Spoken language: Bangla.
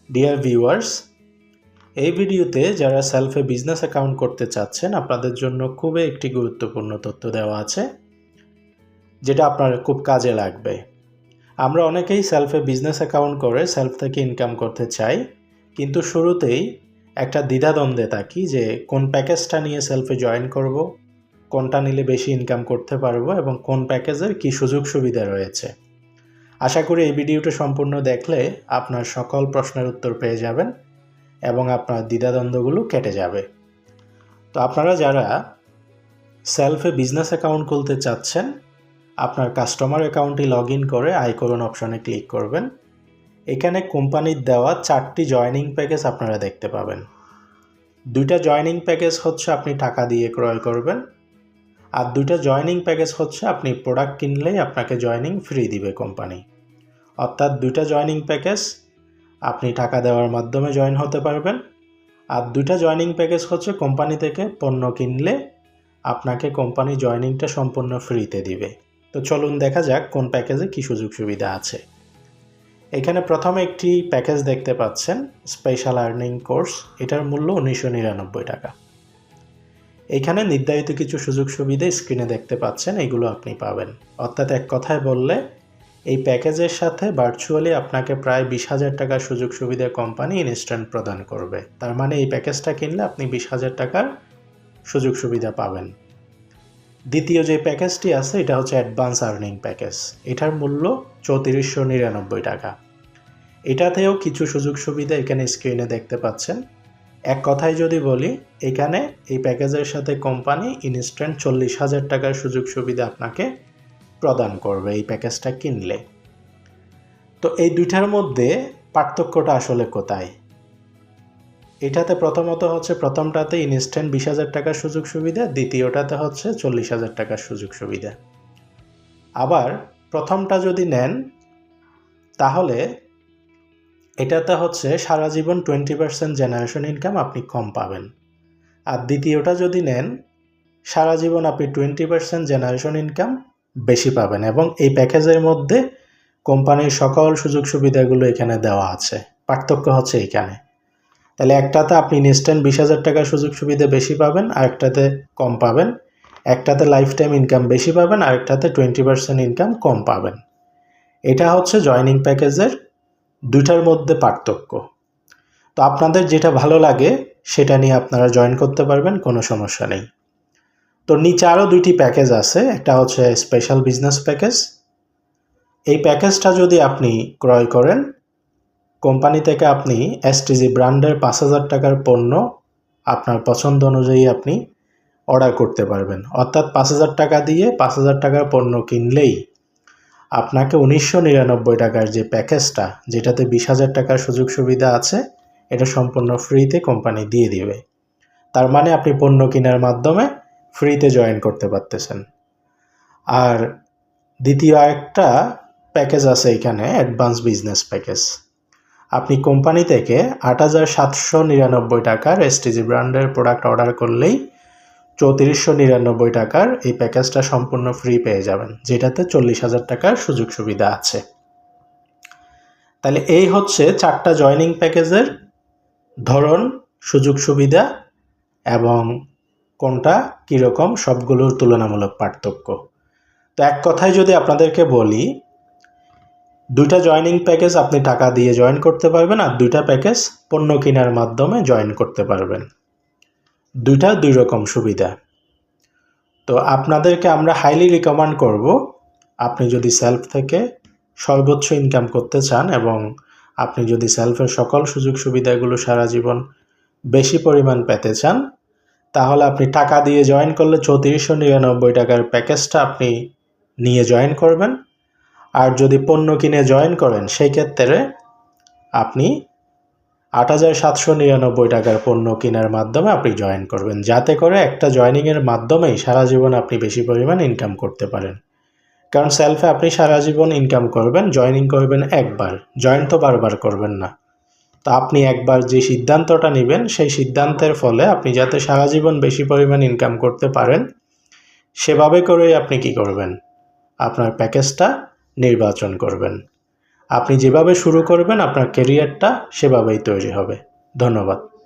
ডিয়ার ভিউয়ার্স, এই ভিডিওতে যারা সেলফে বিজনেস অ্যাকাউন্ট করতে চাচ্ছেন আপনাদের জন্য খুবই একটি গুরুত্বপূর্ণ তথ্য দেওয়া আছে যেটা আপনার খুব কাজে লাগবে। আমরা অনেকেই সেলফে বিজনেস অ্যাকাউন্ট করে সেলফ থেকে ইনকাম করতে চাই, কিন্তু শুরুতেই একটা দ্বিধাদ্বন্দ্বে থাকি যে কোন প্যাকেজটা নিয়ে সেলফে জয়েন করব, কোনটা নিলে বেশি ইনকাম করতে পারবো এবং কোন প্যাকেজের কী সুযোগ সুবিধা রয়েছে। আশা করি এই ভিডিওটা সম্পূর্ণ দেখলে আপনার সকল প্রশ্নের উত্তর পেয়ে যাবেন এবং আপনার দ্বিধাদ্বন্দ্বগুলো কেটে যাবে। তো আপনারা যারা সেলফে বিজনেস অ্যাকাউন্ট খুলতে চাচ্ছেন, আপনার কাস্টমার অ্যাকাউন্টে লগ ইন করে আয় করুন অপশনে ক্লিক করবেন। এখানে কোম্পানির দেওয়া 4টি জয়নিং প্যাকেজ আপনারা দেখতে পাবেন। 2টা জয়নিং প্যাকেজ হচ্ছে আপনি টাকা দিয়ে ক্রয় করবেন, আর 2টা জয়নিং প্যাকেজ হচ্ছে আপনি প্রোডাক্ট কিনলেই আপনাকে জয়নিং ফ্রি দিবে কোম্পানি। অর্থাৎ 2টা জয়নিং প্যাকেজ আপনি টাকা দেওয়ার মাধ্যমে জয়েন হতে পারবেন, আর 2টা জয়নিং প্যাকেজ হচ্ছে কোম্পানি থেকে পণ্য কিনলে আপনাকে কোম্পানি জয়নিংটা সম্পূর্ণ ফ্রিতে দিবে। তো চলুন দেখা যাক কোন প্যাকেজে কী সুযোগ সুবিধা আছে। এখানে প্রথমে একটি প্যাকেজ দেখতে পাচ্ছেন, স্পেশাল আর্নিং কোর্স। এটার মূল্য 1999 টাকা। এখানে নির্ধারিত কিছু সুযোগ সুবিধা স্ক্রিনে দেখতে পাচ্ছেন, এগুলো আপনি পাবেন। অর্থাৎ এক কথায় বললে এই প্যাকেজের সাথে ভার্চুয়ালি আপনাকে প্রায় 20,000 টাকার সুযোগ সুবিধা কোম্পানি ইনস্ট্যান্ট প্রদান করবে। তার মানে এই প্যাকেজটা কিনলে আপনি 20,000 টাকার সুযোগ সুবিধা পাবেন। দ্বিতীয় যে প্যাকেজটি আছে এটা হচ্ছে অ্যাডভান্স আর্নিং প্যাকেজ। এটার মূল্য 3499 টাকা। এটাতেও কিছু সুযোগ সুবিধা এখানে স্ক্রিনে দেখতে পাচ্ছেন। এক কথায় যদি বলি, এখানে এই প্যাকেজের সাথে কোম্পানি ইনস্ট্যান্ট 40,000 টাকার সুযোগ সুবিধা আপনাকে প্রদান করবে এই প্যাকেজটা কিনলে। তো এই দুইটার মধ্যে পার্থক্যটা আসলে কোথায়? এটাতে প্রথমত হচ্ছে প্রথমটাতে ইনস্ট্যান্ট 20,000 টাকার সুযোগ সুবিধা, দ্বিতীয়টাতে হচ্ছে 40,000 টাকার সুযোগ সুবিধা। আবার প্রথমটা যদি নেন তাহলে এটাতে হচ্ছে সারা জীবন 20% জেনারেশন ইনকাম আপনি কম পাবেন, আর দ্বিতীয়টা যদি নেন সারা জীবন আপনি 20% জেনারেশন ইনকাম বেশি পাবেন, এবং এই প্যাকেজের মধ্যে কোম্পানির সকল সুযোগ সুবিধাগুলো এখানে দেওয়া আছে। পার্থক্য হচ্ছে এইখানে। তাহলে একটাতে আপনি ইনস্ট্যান্ট 20,000 টাকার সুযোগ সুবিধা বেশি পাবেন, আরেকটাতে কম পাবেন। একটাতে লাইফ টাইম ইনকাম বেশি পাবেন, আরেকটাতে 20% ইনকাম কম পাবেন। এটা হচ্ছে জয়নিং প্যাকেজের দুইটার মধ্যে পার্থক্য। তো আপনাদের যেটা ভালো লাগে সেটা নিয়ে আপনারা জয়েন করতে পারবেন, কোনো সমস্যা নেই। তো নিচে আরও 2টি প্যাকেজ আছে। একটা হচ্ছে স্পেশাল বিজনেস প্যাকেজ। এই প্যাকেজটা যদি আপনি ক্রয় করেন, কোম্পানি থেকে আপনি এসটিজি ব্র্যান্ডের 5,000 টাকার পণ্য আপনার পছন্দ অনুযায়ী আপনি অর্ডার করতে পারবেন। অর্থাৎ 5,000 টাকা দিয়ে 5,000 টাকার পণ্য কিনলেই আপনাকে 1999 টাকার যে প্যাকেজটা, যেটাতে 20,000 টাকার সুযোগ সুবিধা আছে, এটা সম্পূর্ণ ফ্রিতে কোম্পানি দিয়ে দিবে। তার মানে আপনি পণ্য কেনার মাধ্যমে ফ্রিতে জয়েন করতে পারতেছেন। আর দ্বিতীয় আরেকটা প্যাকেজ আছে এখানে, অ্যাডভান্স বিজনেস প্যাকেজ। আপনি কোম্পানি থেকে 8,799 টাকার এসটিজি ব্র্যান্ডের প্রোডাক্ট অর্ডার করলেই 3499 টাকার এই প্যাকেজটা সম্পূর্ণ ফ্রি পেয়ে যাবেন, যেটাতে 40,000 টাকার সুযোগ সুবিধা আছে। তাহলে এই হচ্ছে 4টা জয়নিং প্যাকেজের ধরন, সুযোগ সুবিধা এবং কোনটা কীরকম, সবগুলোর তুলনামূলক পার্থক্য। তো এক কথায় যদি আপনাদেরকে বলি, 2টা জয়নিং প্যাকেজ আপনি টাকা দিয়ে জয়েন করতে পারবেন, আর 2টা প্যাকেজ পণ্য কেনার মাধ্যমে জয়েন করতে পারবেন। 2টা 2 রকম সুবিধা। তো আপনাদেরকে আমরা হাইলি রিকমেন্ড করব, আপনি যদি সেলফ থেকে সর্বোচ্চ ইনকাম করতে চান এবং আপনি যদি সেলফের সকল সুযোগ সুবিধাগুলো সারা জীবন বেশি পরিমাণ পেতে চান, তাহলে আপনি টাকা দিয়ে জয়েন করলে 3499 টাকার প্যাকেজটা আপনি নিয়ে জয়েন করবেন। আর যদি পণ্য কিনে জয়েন করেন, সেই ক্ষেত্রে আপনি 8,799 টাকার পণ্য কেনার মাধ্যমে আপনি জয়েন করবেন, যাতে করে একটা জয়েনিংয়ের মাধ্যমেই সারা জীবন আপনি বেশি পরিমাণ ইনকাম করতে পারেন। কারণ সেলফে আপনি সারা জীবন ইনকাম করবেন, জয়েনিং করবেন একবার, জয়েন তো বারবার করবেন না। তো আপনি একবার যে সিদ্ধান্তটা নেবেন, সেই সিদ্ধান্তের ফলে আপনি যাতে সারা জীবন বেশি পরিমাণ ইনকাম করতে পারেন, সেভাবে করেই আপনি কি করবেন, আপনার প্যাকেজটা নির্বাচন করবেন। আপনি যেভাবে শুরু করবেন আপনার ক্যারিয়ারটা সেভাবেই তৈরি হবে। ধন্যবাদ।